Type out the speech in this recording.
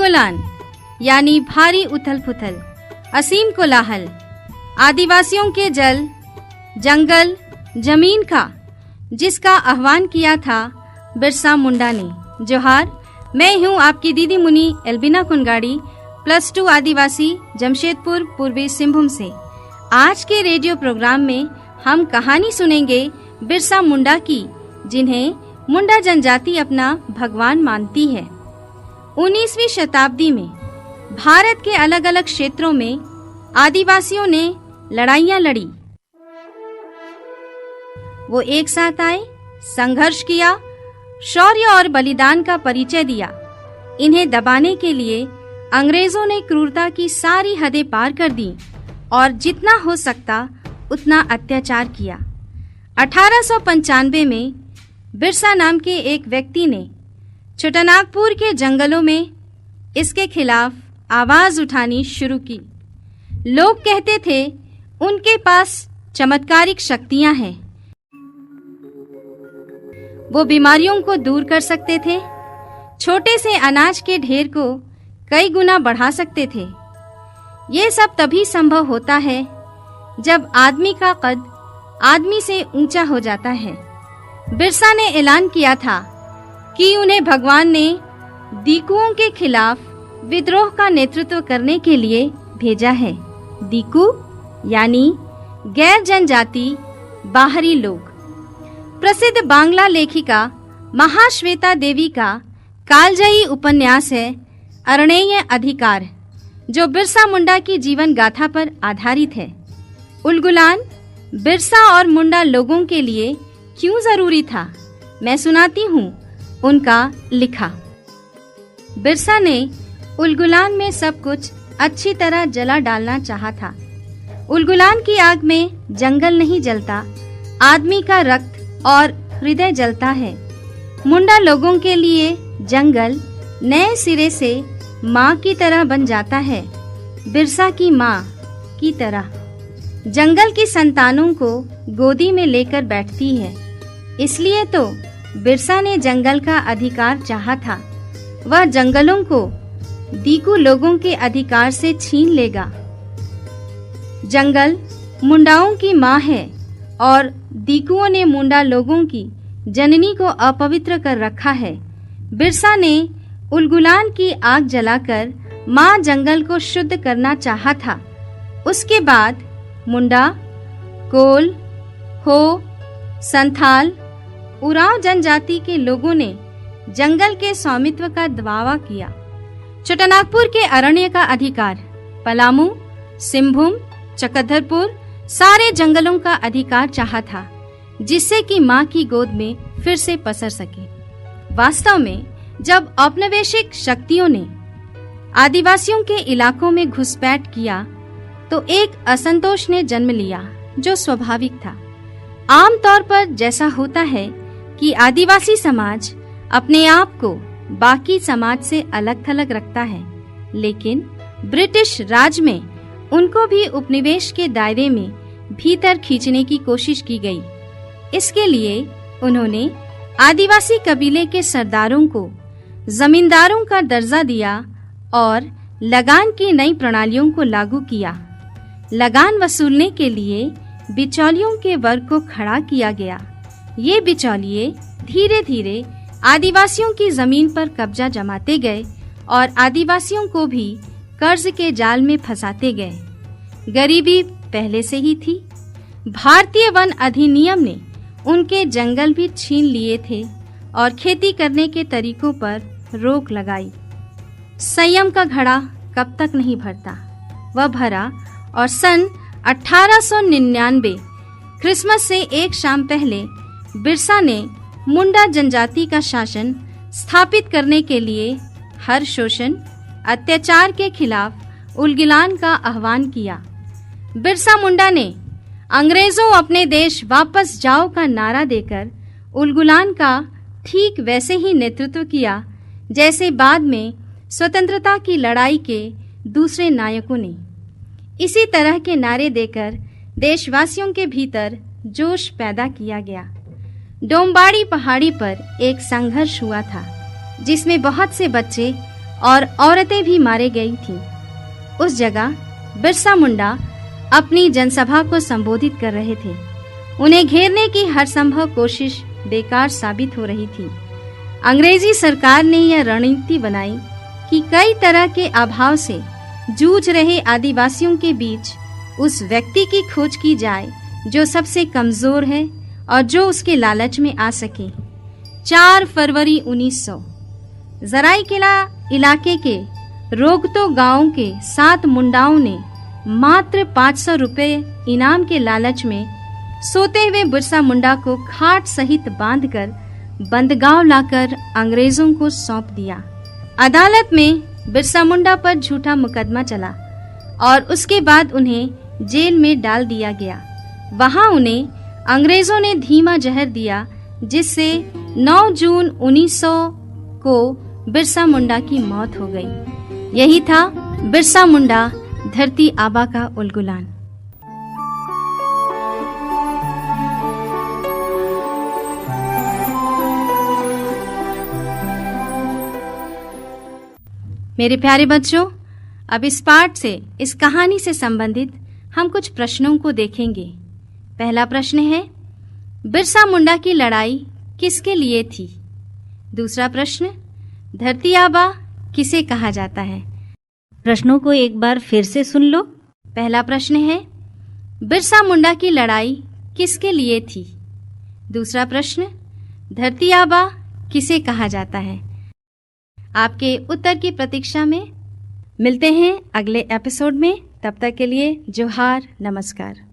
उलगुलान यानी भारी उथल पुथल, असीम कोलाहल, आदिवासियों के जल, जंगल, जमीन का जिसका आह्वान किया था बिरसा मुंडा ने। जोहार, मैं हूँ आपकी दीदी मुनी एल्बिना कुनगाड़ी, +2 आदिवासी, जमशेदपुर, पूर्वी सिंहभूम से। आज के रेडियो प्रोग्राम में हम कहानी सुनेंगे बिरसा मुंडा की, जिन्हें मुंडा जनजाति अपना भगवान मानती है। 19वीं शताब्दी में भारत के अलग अलग क्षेत्रों में आदिवासियों ने लड़ाइयां लड़ी। वो एक साथ आए, संघर्ष किया, शौर्य और बलिदान का परिचय दिया। इन्हें दबाने के लिए अंग्रेजों ने क्रूरता की सारी हदें पार कर दी और जितना हो सकता उतना अत्याचार किया। 1895 में बिरसा नाम के एक व्यक्ति ने छोटानागपुर के जंगलों में इसके खिलाफ आवाज उठानी शुरू की। लोग कहते थे उनके पास चमत्कारिक शक्तियां हैं, वो बीमारियों को दूर कर सकते थे, छोटे से अनाज के ढेर को कई गुना बढ़ा सकते थे। ये सब तभी संभव होता है जब आदमी का कद आदमी से ऊंचा हो जाता है। बिरसा ने ऐलान किया था कि उन्हें भगवान ने दीकुओं के खिलाफ विद्रोह का नेतृत्व करने के लिए भेजा है। दीकू यानी गैर जनजाति, बाहरी लोग। प्रसिद्ध बांग्ला लेखिका महाश्वेता देवी का कालजयी उपन्यास है अरणेय अधिकार, जो बिरसा मुंडा की जीवन गाथा पर आधारित है। उलगुलान बिरसा और मुंडा लोगों के लिए क्यों जरूरी था, मैं सुनाती हूँ उनका लिखा। बिरसा ने उलगुलान में सब कुछ अच्छी तरह जला डालना चाहा था। उलगुलान की आग में जंगल नहीं जलता, आदमी का रक्त और हृदय जलता है। मुंडा लोगों के लिए जंगल नए सिरे से माँ की तरह बन जाता है, बिरसा की माँ की तरह। जंगल की संतानों को गोदी में लेकर बैठती है, इसलिए तो बिरसा ने जंगल का अधिकार चाहा था। वह जंगलों को दीकू लोगों के अधिकार से छीन लेगा। जंगल मुंडाओं की माँ है और दीकुओं ने मुंडा लोगों की जननी को अपवित्र कर रखा है। बिरसा ने उलगुलान की आग जलाकर माँ जंगल को शुद्ध करना चाहा था। उसके बाद मुंडा, कोल, हो, संथाल, उरांव जनजाति के लोगों ने जंगल के स्वामित्व का दावा किया। छोटानागपुर के अरण्य का अधिकार, पलामू, सिंहभूम, चक्रधरपुर सारे जंगलों का अधिकार चाहा था, जिससे कि माँ की गोद में फिर से पसर सके। वास्तव में जब औपनिवेशिक शक्तियों ने आदिवासियों के इलाकों में घुसपैठ किया तो एक असंतोष ने जन्म लिया, जो स्वाभाविक था। आमतौर पर जैसा होता है कि आदिवासी समाज अपने आप को बाकी समाज से अलग थलग रखता है, लेकिन ब्रिटिश राज में उनको भी उपनिवेश के दायरे में भीतर खींचने की कोशिश की गई। इसके लिए उन्होंने आदिवासी कबीले के सरदारों को जमींदारों का दर्जा दिया और लगान की नई प्रणालियों को लागू किया। लगान वसूलने के लिए बिचौलियों के वर्ग को खड़ा किया गया। ये बिचौलिए धीरे धीरे आदिवासियों की जमीन पर कब्जा जमाते गए और आदिवासियों को भी कर्ज के जाल में फंसाते गए। गरीबी पहले से ही थी। भारतीय वन अधिनियम ने उनके जंगल भी छीन लिए थे और खेती करने के तरीकों पर रोक लगाई। संयम का घड़ा कब तक नहीं भरता, वह भरा और सन 1899 क्रिसमस से एक शाम पहले बिरसा ने मुंडा जनजाति का शासन स्थापित करने के लिए हर शोषण, अत्याचार के खिलाफ उलगुलान का आह्वान किया। बिरसा मुंडा ने अंग्रेजों अपने देश वापस जाओ का नारा देकर उलगुलान का ठीक वैसे ही नेतृत्व किया जैसे बाद में स्वतंत्रता की लड़ाई के दूसरे नायकों ने। इसी तरह के नारे देकर देशवासियों के भीतर जोश पैदा किया गया। डोम्बाड़ी पहाड़ी पर एक संघर्ष हुआ था जिसमें बहुत से बच्चे और औरतें भी मारे गई थीं। उस जगह बिरसा मुंडा अपनी जनसभा को संबोधित कर रहे थे। उन्हें घेरने की हर संभव कोशिश बेकार साबित हो रही थी। अंग्रेजी सरकार ने यह रणनीति बनाई कि कई तरह के अभाव से जूझ रहे आदिवासियों के बीच उस व्यक्ति की खोज की जाए जो सबसे कमजोर है और जो उसके लालच में आ सके। 4 फरवरी 1900 सरायकेला इलाके के रोगतो गांव के 7 मुंडाओं ने मात्र 500 रुपये इनाम के लालच में सोते हुए बिरसा मुंडा को खाट सहित बांधकर बंदगांव लाकर अंग्रेजों को सौंप दिया। अदालत में बिरसा मुंडा पर झूठा मुकदमा चला और उसके बाद उन्हें जेल में डाल दिया गया। वहां उन्हें अंग्रेजों ने धीमा जहर दिया, जिससे 9 जून 1900 को बिरसा मुंडा की मौत हो गई। यही था बिरसा मुंडा धरती आबा का उलगुलान। मेरे प्यारे बच्चों, अब इस पाठ से, इस कहानी से संबंधित हम कुछ प्रश्नों को देखेंगे। पहला प्रश्न है, बिरसा मुंडा की लड़ाई किसके लिए थी? दूसरा प्रश्न, धरती आबा किसे कहा जाता है? प्रश्नों को एक बार फिर से सुन लो। पहला प्रश्न है, बिरसा मुंडा की लड़ाई किसके लिए थी? दूसरा प्रश्न, धरती आबा किसे कहा जाता है? आपके उत्तर की प्रतीक्षा में मिलते हैं अगले एपिसोड में। तब तक के लिए जोहार, नमस्कार।